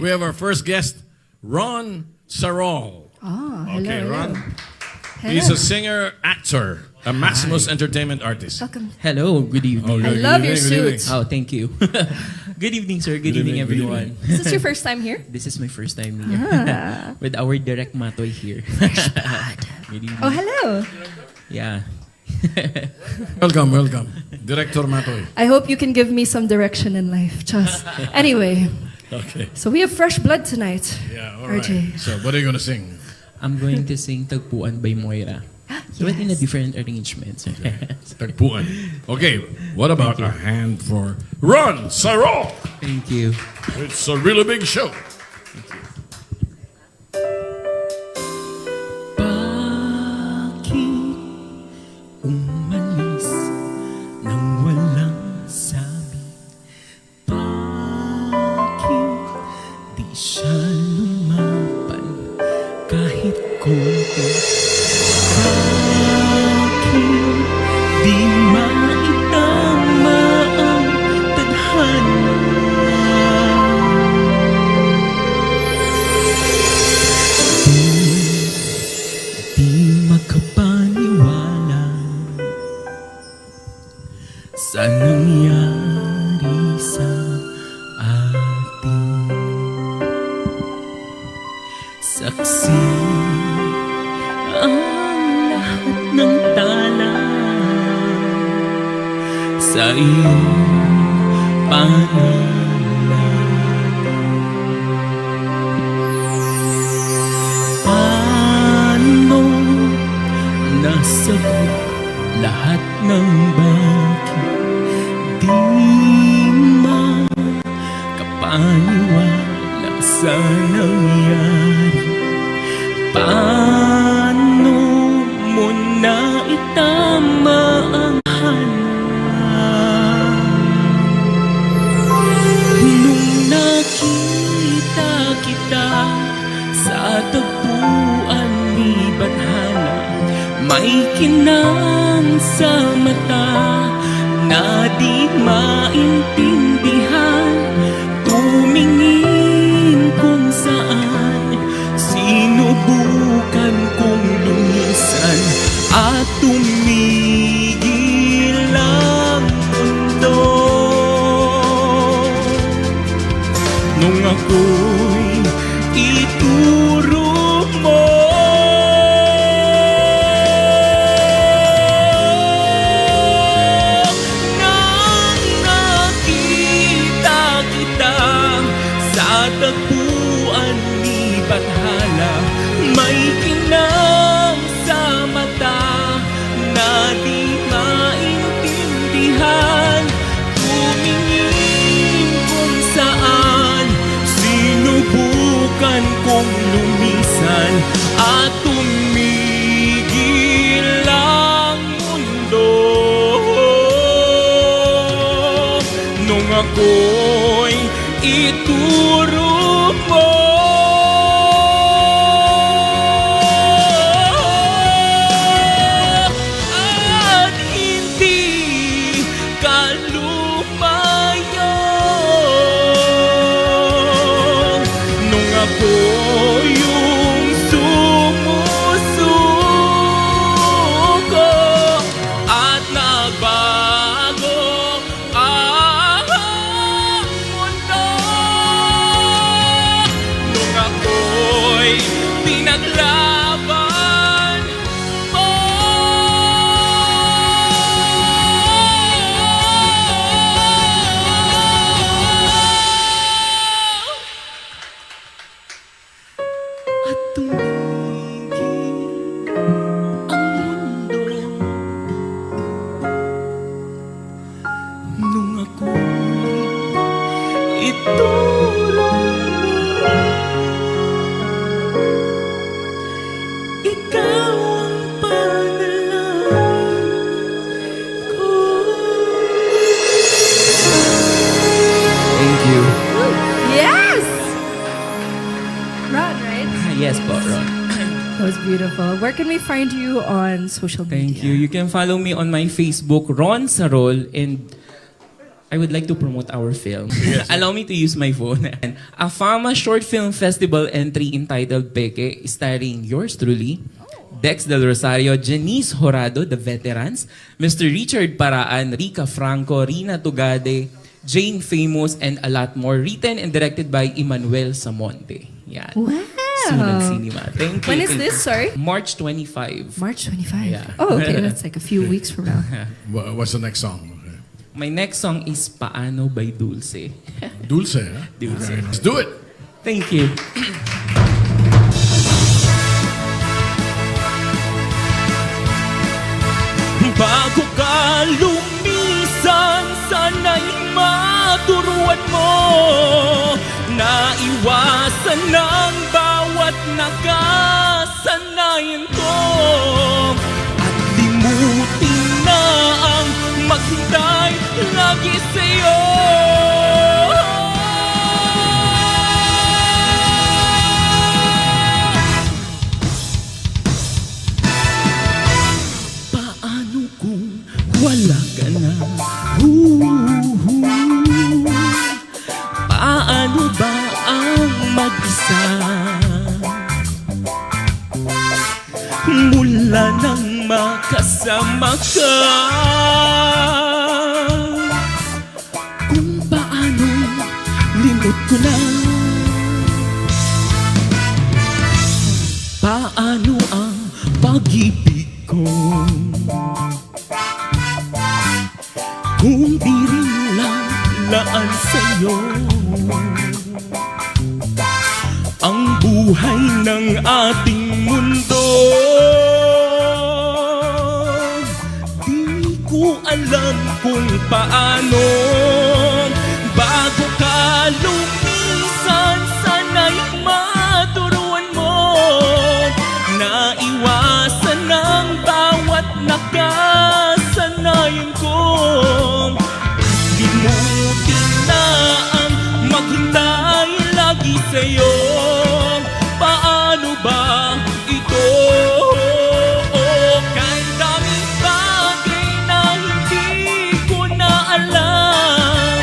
we have our first guest, Ron Sarol. Oh, hello. Okay, Ron. Hello. He's a singer, actor, a Maximus Entertainment artist. Welcome. Hello, good evening. I good love your evening, good evening. suits. Oh, thank you. Good evening, sir. Good evening, evening, good everyone. Is this your first time here? This is my first time here with our direct Matoy here. Good evening. Oh, hello. Yeah. Welcome, welcome. Director Matoy. I hope you can give me some direction in life. Just anyway, Okay. so we have fresh blood tonight. Yeah, all right. RJ. So, what are you going to sing? I'm going to sing Tagpuan by Moira. But in a different arrangement. Tagpuan. Okay, what about a hand for Ron Sarol? Thank you. It's a really big show. Bakit umalis nang walang sabi? Bakit di siya lumapan kahit konti? Bakit di maitama ang tadhana? Di makapaniwala sa nangyari sa atin. Saksi ang lahat ng tala sa iyong paano nasagot lahat ng bakit di makapaniwala sa nangyari? Paano mo na itama ang hanap? Nung nakita kita sa tagpuan ni Badhana, may kinang sa mata na di maintindihan. Tumingin kung saan, sinubukan kong lumisan at tumigil ang mundo. Nung ako'y ituro mo, nang nakita kita sa tagpuan ni Badhana, may kinang sa mata na di maintindihan. Tumingin kung saan, sinubukan kong lumisan at tumigil ang mundo. Nung ako'y ituro mo, at hindi ka lumayon. Nung ako yung sumusuko at nagbago ang mundo. Nung ako'y pinaglaban mo, at tumigil ang mundo. Nung ako'y ituro mo, ikaw ang panalangin ko. Thank you. Yes! Ron, right? Yes po, Ron. That was beautiful. Where can we find you on social media? Thank you. You can follow me on my Facebook, Ron Sarol, and I would like to promote our film. Allow me to use my phone. A Fama Short Film Festival entry entitled Peke, starring yours truly, Dex Del Rosario, Janice Horado, The Veterans, Mr. Richard Paraan, Rica Franco, Rina Tugade, Jane Famous, and a lot more. Written and directed by Emmanuel Samonte. Yan. Wow. Sunod Cinema. Thank you. When is thank this? you. Sorry? March 25. March 25. Yeah. Oh, okay. That's like a few weeks from now. What's the next song? My next song is Paano by Dulce. Dulce, huh? Dulce. Okay, let's do it. Thank you. Bago ka lumisan, sana'y maturuan mo na iwasan ng bawat nakasanayan ko at limutin na ang maghintay lagi sa'yo. Paano kung wala ka na? Paano ba ang mag-isa? Mula nang makasama ka, kung paano limot ko na. Paano ang pag-ibig ko kung di rin lang laan sa'yo ang buhay ng ating mundo? Di ko alam kung paano. Bago ka lumisan, sana'y maturuan mo na iwasan ang bawat nakasanayan ko at limutin na ang maghintay lagi sa'yo. Paano ba ito? Kahit daming bagay na hindi ko na alam,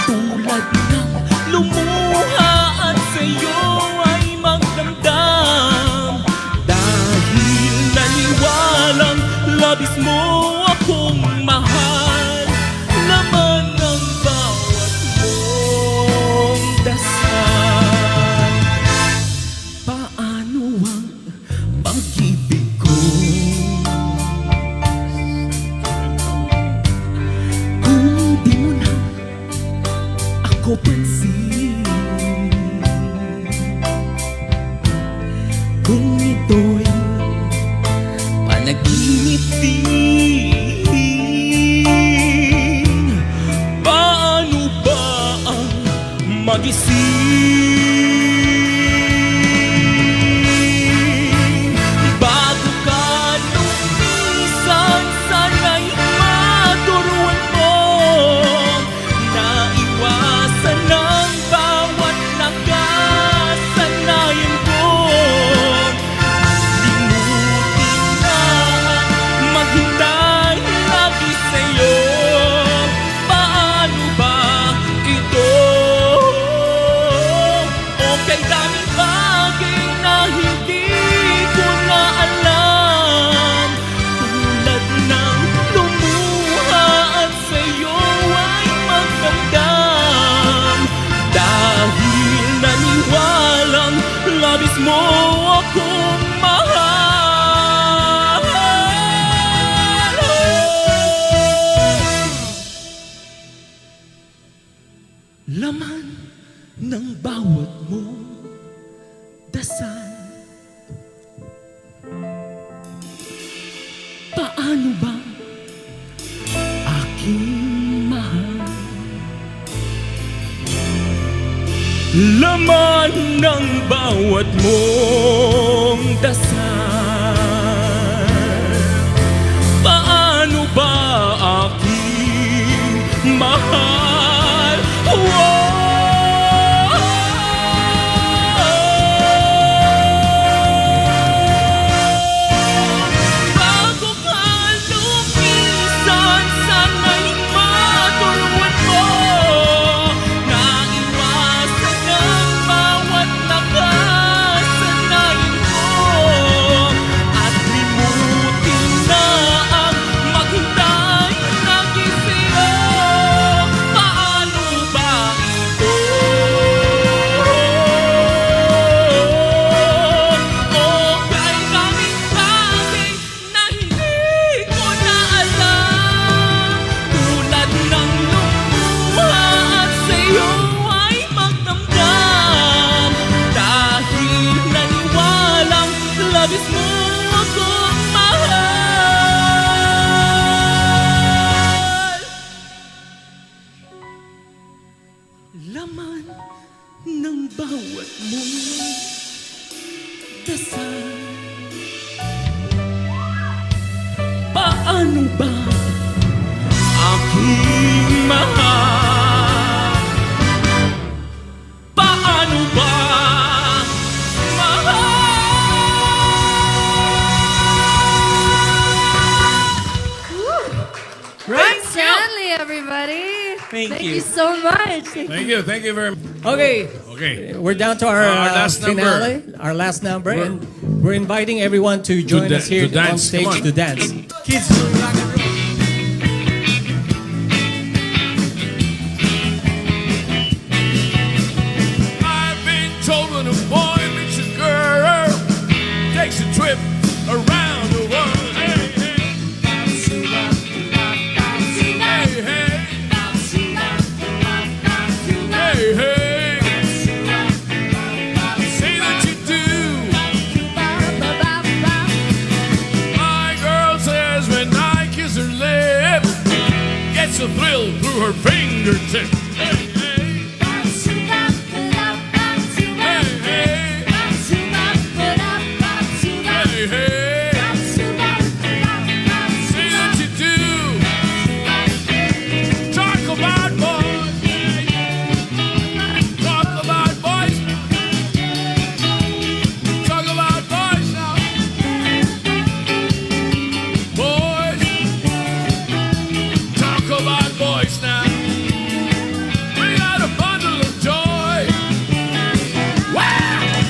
tulad ng lumuha at sa'yo ay magdamdam, dahil naniwalang labis mo akong mahal. Laman ng bawat mong dasal. Paano ang pag-ibig ko kung di mo na ako pansin? Kung ito'y panaginip din, paano ba ang magising? Bago ka lumisan, sana'y maturuan mo na iwasan ang bawat nakasanayan ko. Limutin na maghintay lagi sa'yo. Paano ba ito? Okay, daming bagay na hindi ko na alam, tulad ng lumuha at sa'yo ay magdamdam, dahil naniwalang labis mo akong mahal. Laman ng bawat mong dasal. Paano ba aking mahal? Laman ng bawat mong dasal. Paano ba aking mahal? Bago ka lumisan, sana'y maturuan mo mo'y dasal. Paano ba aking mahal? Paano ba mahal? Ron Stanley, everybody. Thank you you. so much. Thank you very much. Okay, Okay. we're down to our, Our last finale, our last number, and we're inviting everyone to join da- us here to dance. on stage Come on. to dance. Kids, rock and roll. I've been told when a boy meets a girl, takes a trip around the world. Hey, hey. Hey, hey. Hey, hey. Say that you do. My girl says when I kiss her lips, gets a thrill through her fingertips. Hey, hey. Hey, hey. Say that you do. Talk about boys. Talk about boys. Talk about boys now. Boys. Talk about boys now. We got a bundle of joy. Wow!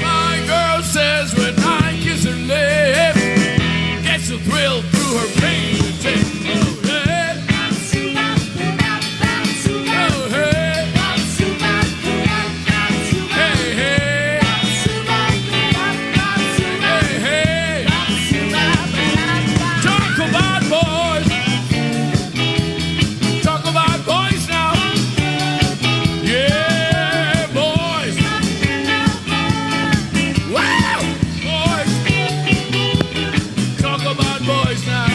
My girl says when I kiss her lips, gets a thrill through her fingertips. Oh, yeah. Oh, hey. Hey, hey. Hey, hey. Talk about boys. Talk about boys now. Yeah, boys. Wow! Boys! Talk about boys now.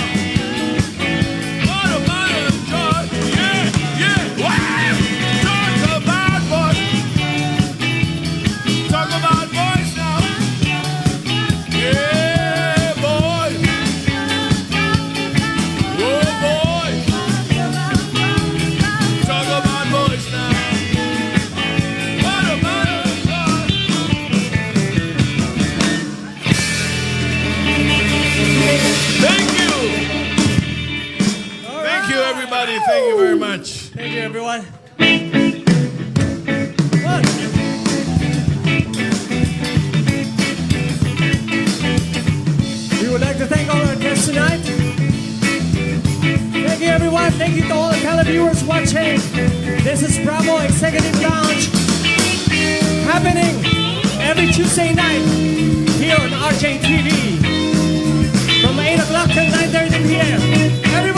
What a matter of joy. Yeah, yeah, wow! Talk about boys. Talk about boys now. Yeah, boys. Whoa, boys. Talk about boys now. What a matter of joy. Thank you. Thank you, everybody. Thank you very much. Thank you, everyone. One. We would like to thank all our guests tonight. Thank you, everyone. Thank you to all the televiewers watching. This is Bravo Executive Lounge, happening every Tuesday night here on RJTV from 8 o'clock till 9:30 p.m. Everyone